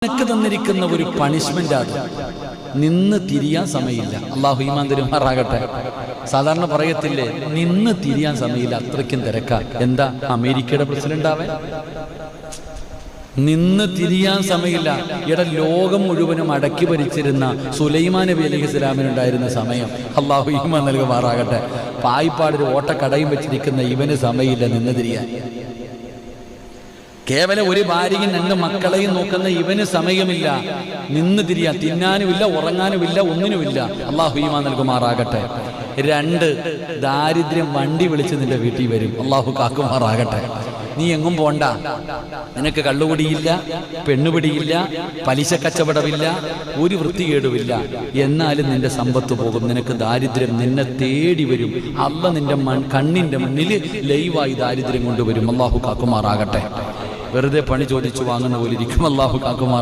നിനക്ക് തന്നിരിക്കുന്ന ഒരു പണിഷ്മെന്റ് അത് നിന്ന് തിരിയാൻ സമയമില്ല. അള്ളാഹു ഈമാൻ തരുമാറാകട്ടെ. സാധാരണ പറയത്തില്ലേ, നിന്ന് തിരിയാൻ സമയമില്ല, അത്രയ്ക്കും തിരക്കാ. എന്താ അമേരിക്കയുടെ പ്രസിഡന്റ് ആവാൻ? നിന്ന് തിരിയാൻ സമയമില്ല. ലോകം മുഴുവനും അടക്കി ഭരിച്ചിരുന്ന സുലൈമാൻ നബി അലൈഹി സ്വലാമിനുണ്ടായിരുന്ന സമയം അള്ളാഹു ഈമാൻ നൽകുമാറാകട്ടെ. പായിപ്പാടൊരു ഓട്ടക്കടയും വെച്ചിരിക്കുന്ന ഇവന് സമയമില്ല നിന്ന് തിരിയാൻ. കേവലം ഒരു ഭാര്യയും 2 മക്കളെയും നോക്കുന്ന ഇവന് സമയമില്ല നിന്ന് തിരിയാൻ. തിന്നാനുമില്ല, ഉറങ്ങാനുമില്ല, ഒന്നിനുമില്ല. അള്ളാഹു ഈമാൻ നൽകുമാറാകട്ടെ. 2, ദാരിദ്ര്യം വണ്ടി വിളിച്ച് നിന്റെ വീട്ടിൽ വരും. അള്ളാഹു കാക്കുമാറാകട്ടെ. നീ എങ്ങും പോണ്ട. നിനക്ക് കള്ളുപിടിയില്ല, പെണ്ണുപിടിയില്ല, പലിശ കച്ചവടമില്ല, ഒരു വൃത്തികേടുമില്ല. എന്നാലും നിന്റെ സമ്പത്ത് പോകും. നിനക്ക് ദാരിദ്ര്യം നിന്നെ തേടി വരും. അല്ല നിന്റെ കണ്ണിന്റെ മുന്നിൽ ലൈവായി ദാരിദ്ര്യം കൊണ്ടുവരും. അള്ളാഹു കാക്കുമാറാകട്ടെ. വെറുതെ പണി ചോദിച്ചു വാങ്ങുന്ന പോലെ ഇരിക്കും. അള്ളാഹു കാക്കുമാറാകട്ടെ.